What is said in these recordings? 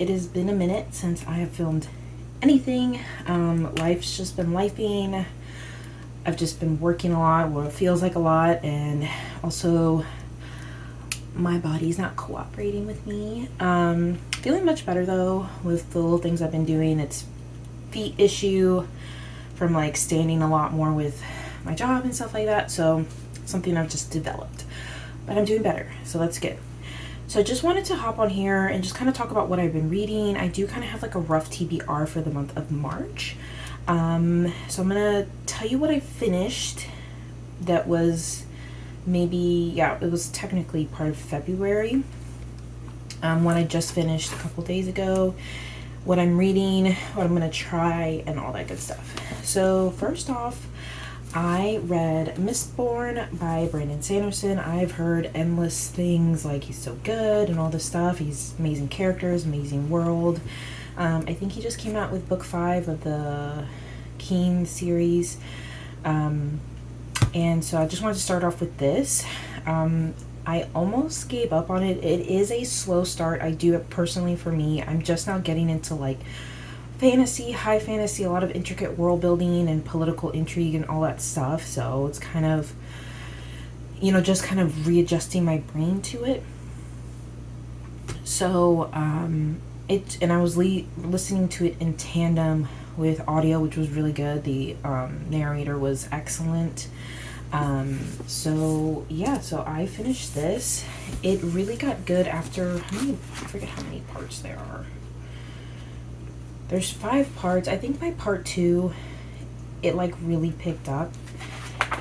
It has been a minute since I have filmed anything. Life's just been lifing. I've just been working a lot, well, it feels like a lot, and also my body's not cooperating with me. Feeling much better though with the little things I've been doing. It's feet issue from like standing a lot more with my job and stuff like that, so something I've just developed, but I'm doing better, so that's good. So I just wanted to hop on here and just kind of talk about what I've been reading. I do kind of have like a rough TBR for the month of March. So I'm gonna tell you what I finished that was maybe, yeah, it was technically part of February. What I just finished a couple days ago, what I'm reading, what I'm gonna try, and all that good stuff. So first off, I read Mistborn by Brandon Sanderson. I've heard endless things like he's so good and all this stuff. He's amazing characters, amazing world. I think he just came out with book 5 of the Keen series. And so I just wanted to start off with this. I almost gave up on it. It is a slow start. I do it personally for me. I'm just now getting into like fantasy, high fantasy, a lot of intricate world building and political intrigue and all that stuff. So it's kind of, you know, just kind of readjusting my brain to it. So and I was listening to it in tandem with audio, which was really good. The narrator was excellent. So yeah, so I finished this. It really got good after, I forget how many parts there are. There's 5 parts. I think by part 2, it like really picked up.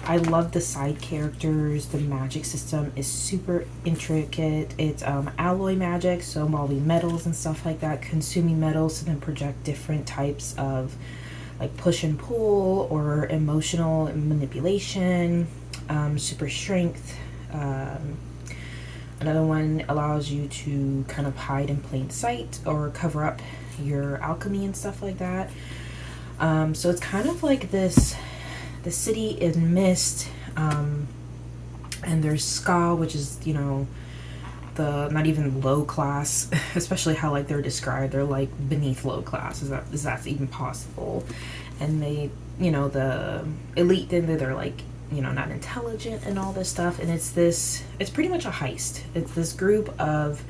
I love the side characters. The magic system is super intricate. It's alloy magic, so involving metals and stuff like that, consuming metals to then project different types of like push and pull or emotional manipulation, super strength. Another one allows you to kind of hide in plain sight or cover up your alchemy and stuff like that. So it's kind of like this, the city is mist, and there's ska, which is, you know, the not even low class, especially how like they're described, they're like beneath low class, is that's even possible. And they, you know, the elite, then they're like, you know, not intelligent and all this stuff. And it's pretty much a heist. It's this group of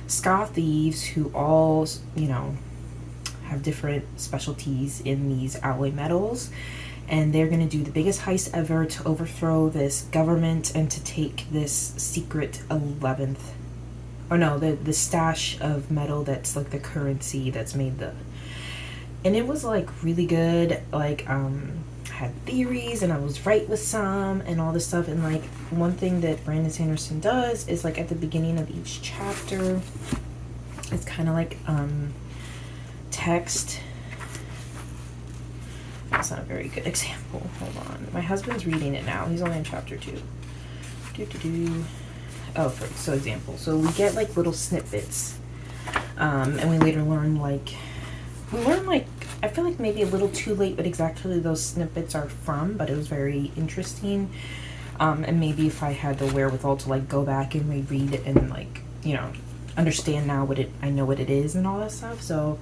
ska thieves who all, you know, have different specialties in these alloy metals, and they're going to do the biggest heist ever to overthrow this government and to take this secret 11th, or no, the stash of metal that's like the currency that's made and it was like really good. Like I had theories and I was right with some and all this stuff. And like one thing that Brandon Sanderson does is like at the beginning of each chapter, it's kind of like text. That's not a very good example. Hold on. My husband's reading it now. He's only in chapter 2. Oh, so example. So we get like little snippets. And we later learn like, I feel like maybe a little too late what exactly those snippets are from, but it was very interesting. And maybe if I had the wherewithal to like go back and reread it and like, you know, understand now I know what it is and all that stuff. So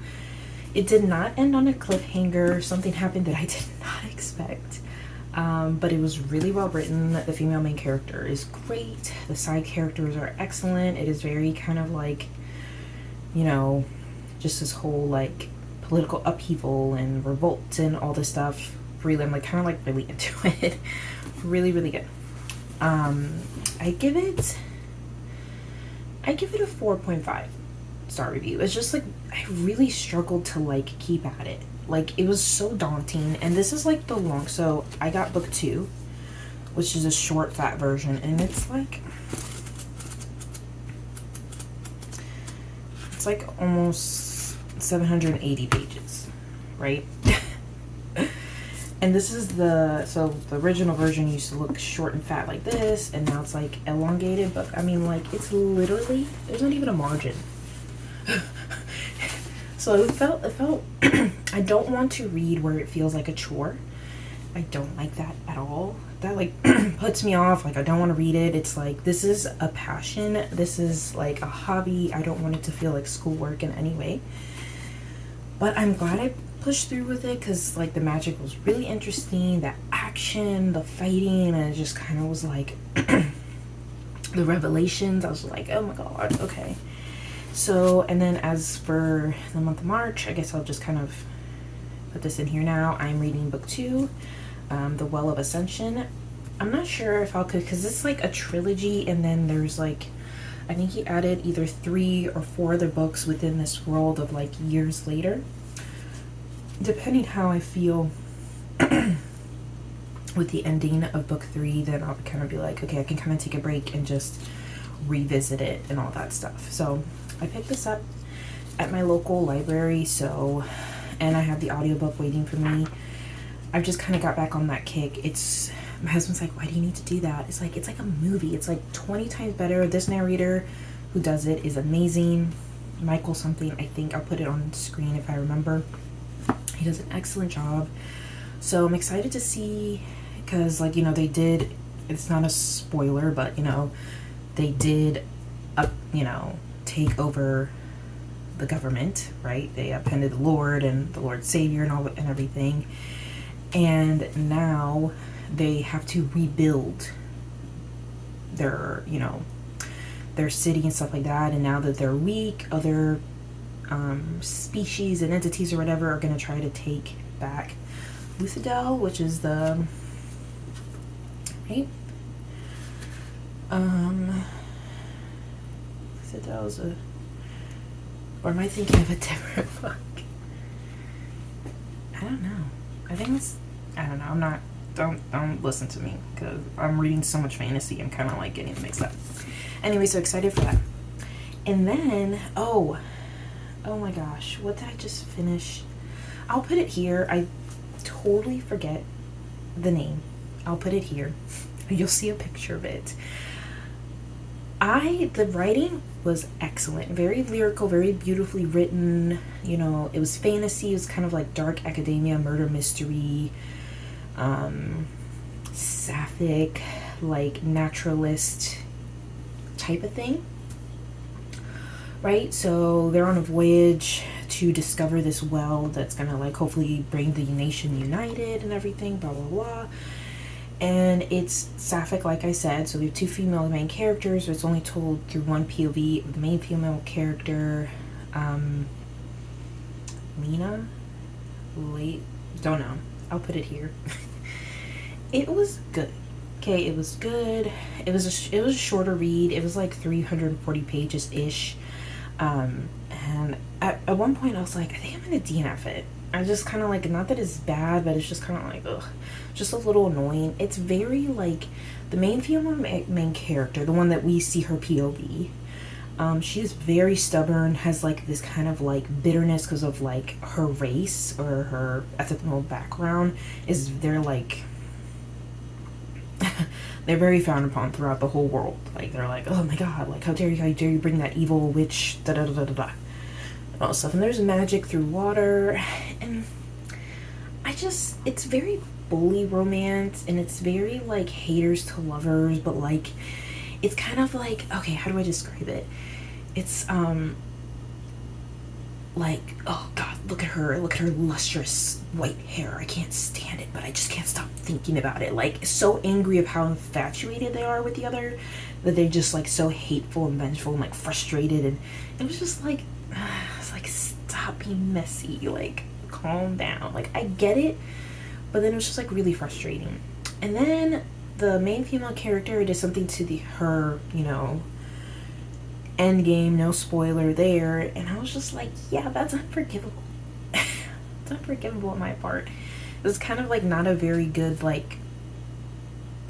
it did not end on a cliffhanger. Something happened that I did not expect. But it was really well written. The female main character is great. The side characters are excellent. It is very kind of like, you know, just this whole like political upheaval and revolt and all this stuff. Really, I'm like kind of like really into it. Really, really good. I give it a 4.5 star review. It's just like I really struggled to like keep at it. Like it was so daunting, and this is like the long, so I got book 2, which is a short fat version, and it's like almost 780 pages, right? And this is the original version used to look short and fat like this, and now it's like elongated, but I mean like it's literally, there's not even a margin. So it felt I don't want to read where it feels like a chore. I don't like that at all. that like puts me off. Like, I don't want to read it. It's like, this is a passion. This is like a hobby. I don't want it to feel like schoolwork in any way. But I'm glad I pushed through with it, because like the magic was really interesting, the action, the fighting, and it just kind of was like the revelations. I was like, oh my god, okay. So, and then as for the month of March, I guess I'll just kind of put this in here now. I'm reading book 2, The Well of Ascension. I'm not sure if I'll, because it's like a trilogy, and then there's like, I think he added either 3 or 4 other books within this world of like years later. Depending how I feel with the ending of book 3, then I'll kind of be like, okay, I can kind of take a break and just revisit it and all that stuff. So I picked this up at my local library, so, and I have the audiobook waiting for me. I've just kind of got back on that kick. It's, my husband's like, why do you need to do that? It's like a movie. It's like 20 times better. This narrator who does it is amazing. Michael something, I think. I'll put it on screen if I remember. He does an excellent job. So I'm excited to see, because like, you know, they did, it's not a spoiler, but you know, they did you know, take over the government, right? They appended the Lord and the Lord Savior and all and everything. And now they have to rebuild their, you know, their city and stuff like that. And now that they're weak, other species and entities or whatever are going to try to take back Luthadel, which is the, right? Luthadel a, or am I thinking of a different book? I don't know. I think it's, I don't know. I'm not, don't listen to me, because I'm reading so much fantasy. I'm kind of like getting mixed up. Anyway, so excited for that. And then, oh my gosh, what did I just finish? I'll put it here. I totally forget the name. I'll put it here. You'll see a picture of it. The writing was excellent. Very lyrical, very beautifully written. You know, it was fantasy. It was kind of like dark academia, murder mystery, sapphic, like naturalist type of thing. Right? So they're on a voyage to discover this well that's gonna like hopefully bring the nation united and everything, blah blah blah. And it's sapphic, like I said, so we have 2 female main characters. It's only told through one POV of the main female character, Lena? Don't know. I'll put it here. It was good. Okay, it was good. It was a shorter read. It was like 340 pages-ish. And at one point I was like, I think I'm gonna DNF it. I just kind of like, not that it's bad, but it's just kind of like, ugh, just a little annoying. It's very like, the main female main character, the one that we see her POV, she's very stubborn, has like this kind of like bitterness because of like her race or her ethnic background. They're like, they're very frowned upon throughout the whole world. Like, they're like, oh my god, like, how dare you bring that evil witch, da da da da da, and all stuff. And there's magic through water, and it's very bully romance, and it's very like haters to lovers, but like, it's kind of like, okay, how do I describe it? It's like, oh god, look at her lustrous white hair. I can't stand it, but I just can't stop thinking about it. Like, so angry of how infatuated they are with the other, that they're just like so hateful and vengeful and like frustrated. And it was just like, it's like, stop being messy, like calm down. Like, I get it, but then it was just like really frustrating. And then the main female character did something to her, you know, end game, no spoiler there, and I was just like, yeah, that's unforgivable. It's unforgivable on my part. It was kind of like not a very good, like,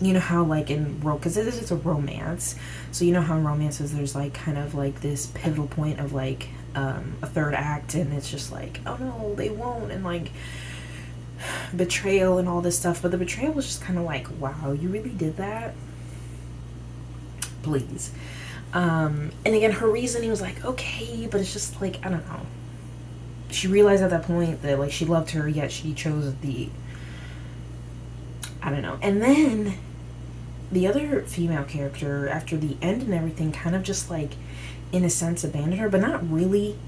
you know how like in because it's a romance, so you know how in romances there's like kind of like this pivotal point of like a third act, and it's just like, oh no, they won't, and like betrayal and all this stuff. But the betrayal was just kind of like, wow, you really did that? Please. And again, her reasoning was like, okay, but it's just like, I don't know. She realized at that point that like she loved her, yet she chose the I don't know. And then the other female character, after the end and everything, kind of just like, in a sense, abandoned her, but not really.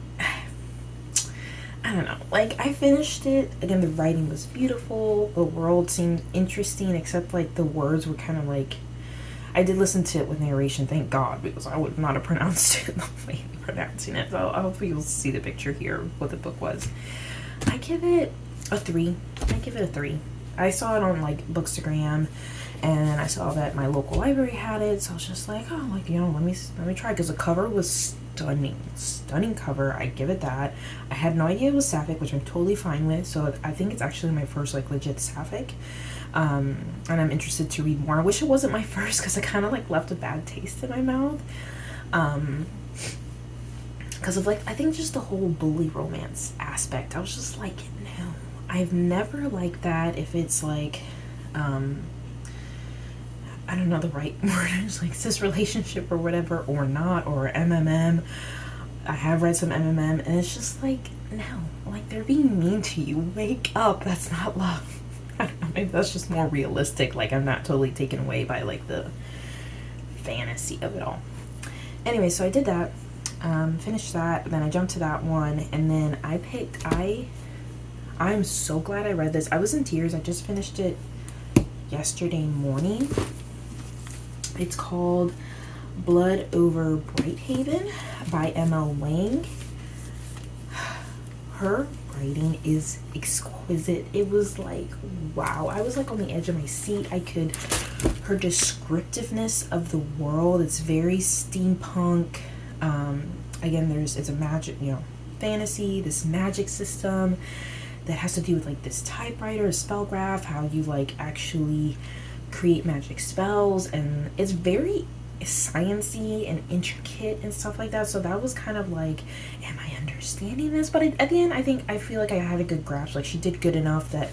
I don't know. Like, I finished it. Again, the writing was beautiful. The world seemed interesting, except like the words were kind of like. I did listen to it with narration, thank God, because I would not have pronounced it the way I'm pronouncing it. So I hope you'll see the picture here of what the book was. I give it a 3. I saw it on like Bookstagram, and I saw that my local library had it, so I was just like, oh, like, you know, let me try, because the cover was stunning cover. I give it that. I had no idea it was sapphic, which I'm totally fine with. So I think it's actually my first like legit sapphic. And I'm interested to read more. I wish it wasn't my first, because it kind of like left a bad taste in my mouth. Because of like, I think just the whole bully romance aspect. I was just like, no, I've never liked that. If it's like, I don't know the right word, it's like cis relationship or whatever, or not, or MMM. I have read some MMM, and it's just like, no, like, they're being mean to you. Wake up, that's not love. I don't know, maybe that's just more realistic. Like, I'm not totally taken away by like the fantasy of it all. Anyway, so I did that, finished that, then I jumped to that one, and then I picked, I'm so glad I read this. I was in tears. I just finished it yesterday morning. It's called Blood Over Brighthaven by M.L. Wang. Her writing is exquisite. It was like, wow. I was like on the edge of my seat. Her descriptiveness of the world, it's very steampunk. Again, it's a magic, fantasy, this magic system that has to do with like this typewriter, a spell graph, how you like actually create magic spells, and it's very sciencey and intricate and stuff like that. So that was kind of like, am I understanding this? But at the end, I feel like I had a good grasp. Like, she did good enough that,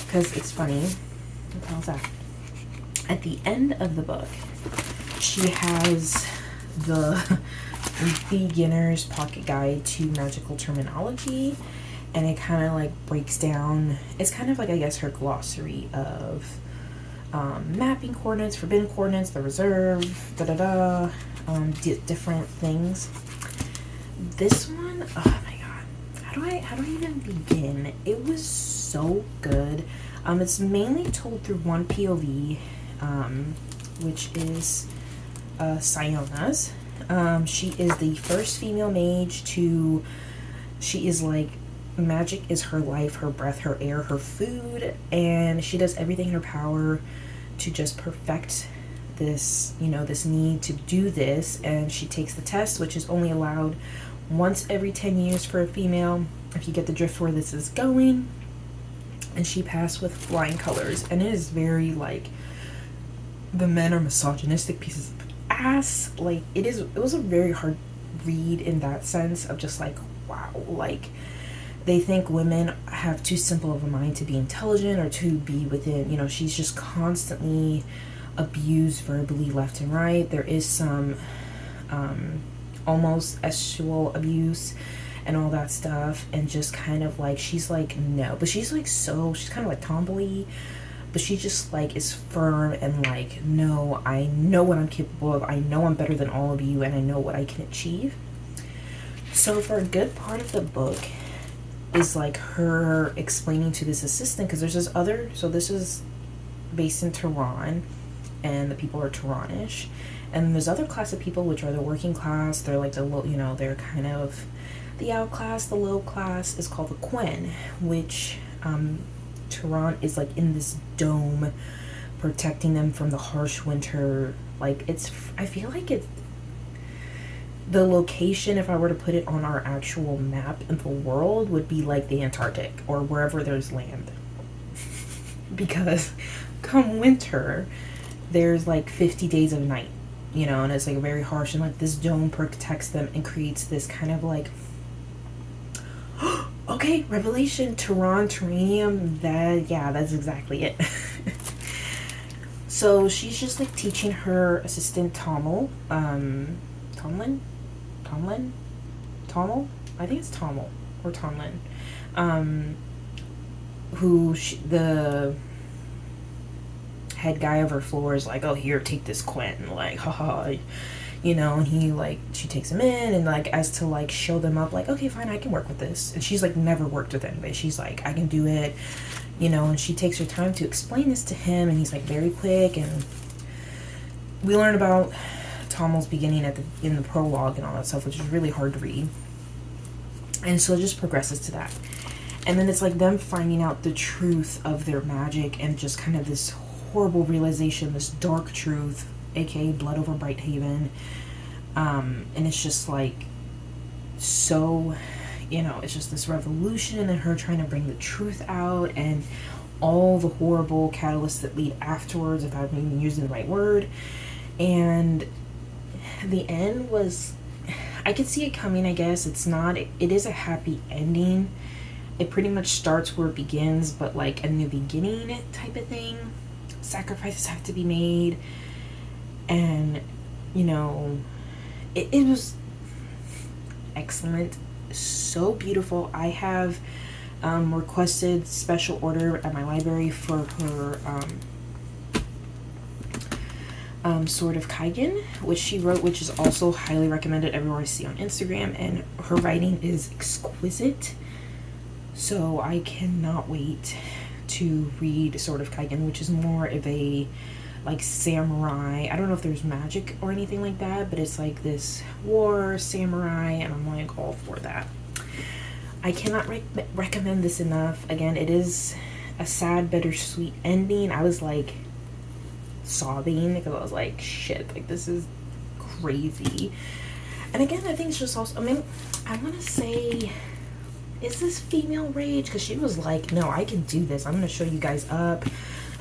because it's funny, what else that? At the end of the book, she has the beginner's pocket guide to magical terminology, and it kind of like breaks down, it's kind of like, I guess, her glossary of mapping coordinates, forbidden coordinates, the reserve, different things. This one, oh my god, how do I even begin? It was so good. It's mainly told through one POV, which is Siona's. She is the first female mage she is like, magic is her life, her breath, her air, her food, and she does everything in her power to just perfect this, this need to do this. And she takes the test, which is only allowed once every 10 years for a female, if you get the drift where this is going. And she passed with flying colors, and it is very like, the men are misogynistic pieces of ass. Like, it was a very hard read in that sense of just like, wow, like, they think women have too simple of a mind to be intelligent or to be within, she's just constantly abused verbally left and right. There is some almost sexual abuse and all that stuff, and just kind of like, she's like, no, but she's like, she's kind of like tomboy, but she just like is firm and like, no, I know what I'm capable of, I know I'm better than all of you, and I know what I can achieve. So for a good part of the book is like her explaining to this assistant, because there's this is based in Tehran, and the people are Tehranish, and there's other class of people which are the working class. They're like the low, they're kind of the outclass. The low class is called the Quen, which Tehran is like in this dome protecting them from the harsh winter. Like, I feel like it's the location, if I were to put it on our actual map in the world, would be like the Antarctic or wherever there's land. Because come winter, there's like 50 days of night, and it's like very harsh, and like this dome protects them and creates this kind of like, okay, revelation, Terranium, that's exactly it. So she's just like teaching her assistant Tommel, I think it's Tommel or Tomlin, who head guy of her floor is like, oh, here, take this Quentin, like, haha, you know, and he, like, she takes him in, and, like, as to, like, show them up, like, okay, fine, I can work with this. And she's, like, never worked with anybody. She's like, I can do it, you know, and she takes her time to explain this to him, and he's, like, very quick. And we learn about Tommel's beginning in the prologue and all that stuff, which is really hard to read. And so it just progresses to that. And then it's, like, them finding out the truth of their magic, and just kind of this horrible realization, this dark truth, aka Blood over Brighthaven. And it's just like, so, you know, it's just this revolution, and her trying to bring the truth out, and all the horrible catalysts that lead afterwards, if I'm even using the right word. And the end was, I could see it coming, I guess. It's not, it is a happy ending. It pretty much starts where it begins, but like a new beginning type of thing. Sacrifices have to be made. And, you know, it was excellent. So beautiful. I have requested special order at my library for her Sword of Kaigen, which she wrote, which is also highly recommended everywhere I see on Instagram, and her writing is exquisite. So I cannot wait to read Sword of Kaigen, which is more of a like samurai. I don't know if there's magic or anything like that, but it's like this war samurai, and I'm like all for that. I cannot recommend this enough. Again, it is a sad, bittersweet ending. I was like sobbing because I was like, shit, like this is crazy. And again, I think it's just also, I mean, I want to say, is this female rage? Because she was like, no, I can do this. I'm going to show you guys up.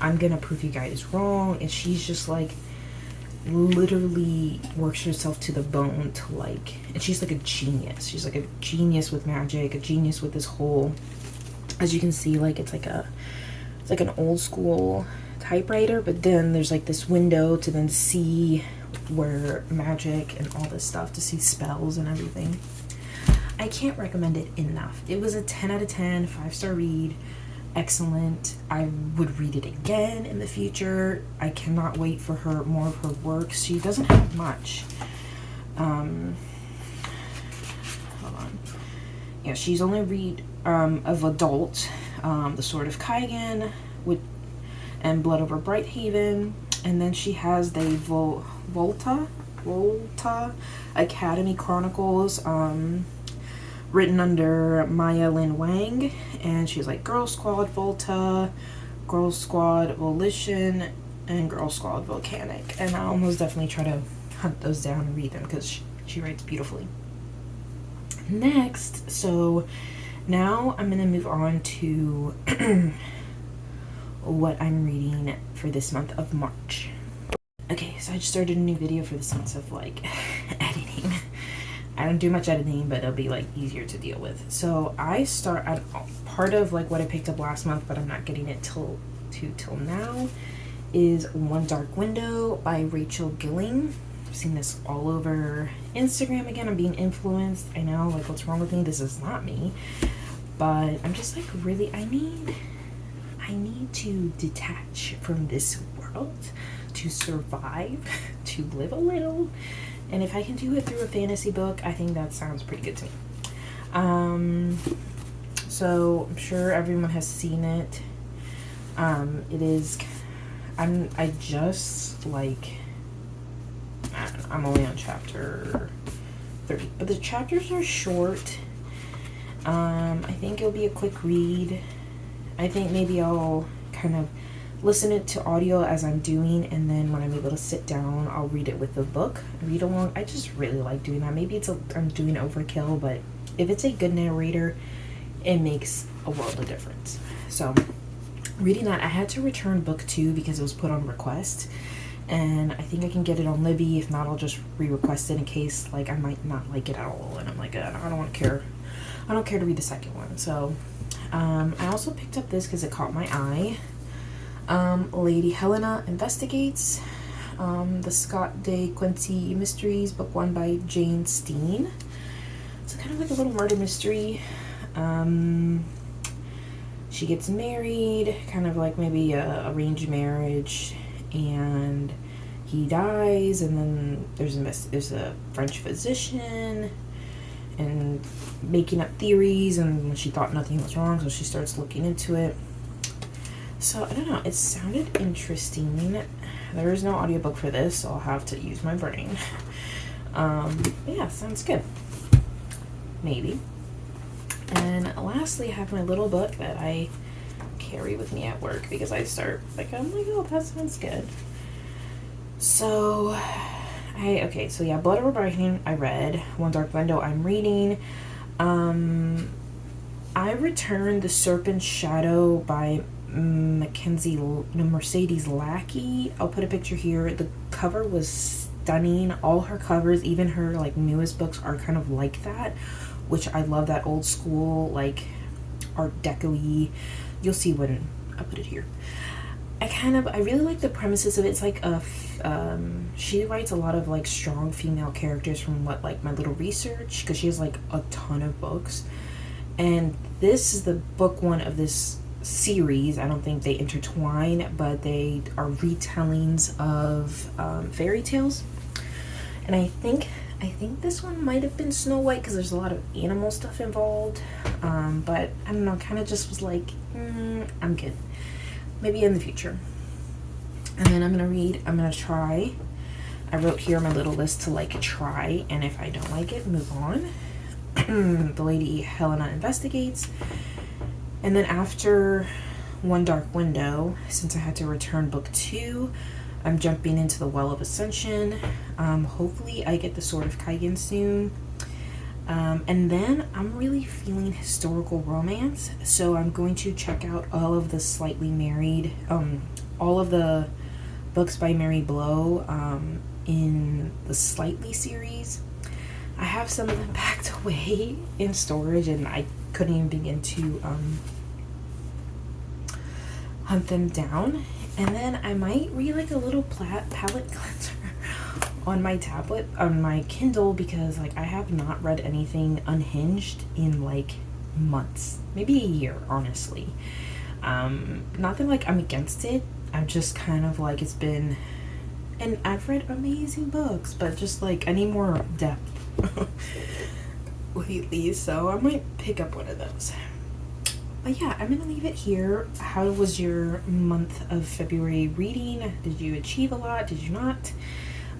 I'm going to prove you guys wrong. And she's just like, literally works herself to the bone to like, and she's like a genius. She's like a genius with magic, a genius with this whole, as you can see, like it's like an old school typewriter, but then there's like this window to then see where magic and all this stuff, to see spells and everything. I can't recommend it enough. It was a 10 out of 10, 5-star read. Excellent. I would read it again in the future. I cannot wait for her, more of her works. She doesn't have much. Hold on. Yeah, she's only read of adult, The Sword of Kaigen and Blood over Brighthaven, and then she has the Volta Academy Chronicles, written under Maya Lin Wang, and she's like Girl Squad Volta, Girl Squad Volition, and Girl Squad Volcanic. And I'll most definitely try to hunt those down and read them because she writes beautifully. Next, so now I'm gonna move on to what I'm reading for this month of March. Okay, so I just started a new video for this month of like editing. I don't do much editing, but it'll be like easier to deal with. So I start at part of like what I picked up last month, but I'm not getting it till now, is One Dark Window by Rachel Gilling. I've seen this all over Instagram. Again, I'm being influenced. I know, like, what's wrong with me? This is not me. But I'm just like, really, I need to detach from this world to survive, to live a little. And if I can do it through a fantasy book, I think that sounds pretty good to me. So I'm sure everyone has seen it. It is, I just like, I don't know, I'm only on chapter 30, but the chapters are short. I think it'll be a quick read. I think maybe I'll kind of listen it to audio as I'm doing, and then when I'm able to sit down, I'll read it with the book, read along. I just really like doing that. Maybe I'm doing overkill, but if it's a good narrator, it makes a world of difference. So reading that, I had to return book 2 because it was put on request, and I think I can get it on Libby. If not, I'll just re-request it in case like I might not like it at all, and I'm like, I don't care to read the second one. So I also picked up this because it caught my eye. Lady Helena Investigates, the Scott de Quincey Mysteries, book 1 by Jane Steen. It's kind of like a little murder mystery. She gets married, kind of like maybe a arranged marriage, and he dies, and then there's a French physician and making up theories, and she thought nothing was wrong, so she starts looking into it. So I don't know, it sounded interesting. There is no audiobook for this, so I'll have to use my brain. But yeah, sounds good. Maybe. And lastly, I have my little book that I carry with me at work because I'm like, oh, that sounds good. So, Blood Over Brighton, I read. One Dark Window, I'm reading. I returned The Serpent's Shadow by Mercedes Lackey. I'll put a picture here. The cover was stunning. All her covers, even her like newest books, are kind of like that, which I love, that old school like Art Deco-y. You'll see when I put it here. I really like the premises of it. It's like she writes a lot of like strong female characters from what like my little research, because she has like a ton of books, and this is the book one of this series. I don't think they intertwine, but they are retellings of fairy tales, and I think this one might have been Snow White because there's a lot of animal stuff involved, but I don't know, kind of just was like, I'm good. Maybe in the future. And then I'm gonna try. I wrote here on my little list to like try, and if I don't like it, move on. The Lady Helena Investigates. And then after One Dark Window, since I had to return book 2, I'm jumping into The Well of Ascension. Hopefully I get the Sword of Kaigen soon. And then I'm really feeling historical romance, so I'm going to check out all of the Slightly Married, all of the books by Mary Blow in the Slightly series. I have some of them packed away in storage, and I couldn't even begin to hunt them down. And then I might read like a little palette cleanser on my tablet, on my Kindle, because like I have not read anything unhinged in like months, maybe a year, honestly. Not that like I'm against it, I'm just kind of like, it's been, and I've read amazing books, but just like I need more depth lately, so I might pick up one of those. But yeah, I'm gonna leave it here. How was your month of February reading? Did you achieve a lot? Did you not?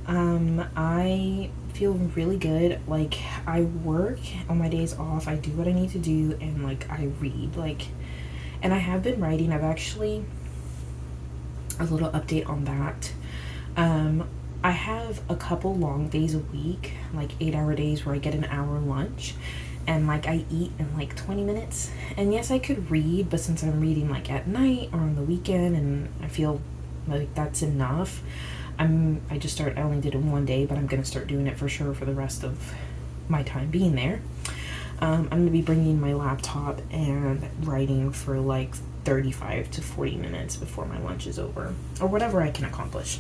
I feel really good. Like, I work on my days off, I do what I need to do, and like I read, like, and I have been writing. I've actually, a little update on that, I have a couple long days a week, like 8-hour days where I get an hour lunch, and like I eat in like 20 minutes. And yes, I could read, but since I'm reading like at night or on the weekend, and I feel like that's enough, I only did it one day, but I'm gonna start doing it for sure for the rest of my time being there. I'm gonna be bringing my laptop and writing for like 35 to 40 minutes before my lunch is over, or whatever I can accomplish.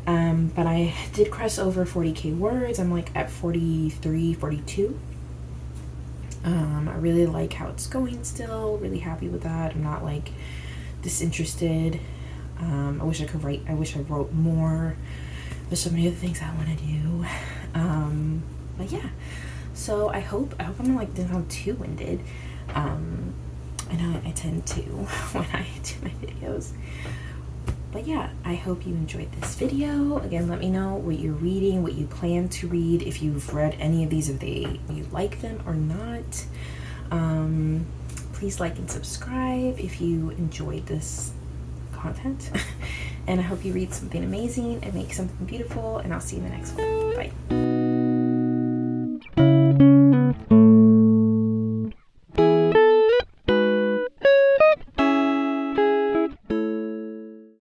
But I did cross over 40k words. I'm like at 43, 42. I really like how it's going still, really happy with that. I'm not like disinterested. I wish I could write, I wish I wrote more. There's so many other things I want to do. But yeah, so I hope I'm like didn't sound too winded. I know I tend to when I do my videos. But yeah, I hope you enjoyed this video. Again, let me know what you're reading, what you plan to read, if you've read any of these, if you like them or not. Please like and subscribe if you enjoyed this content. And I hope you read something amazing and make something beautiful, and I'll see you in the next one. Bye.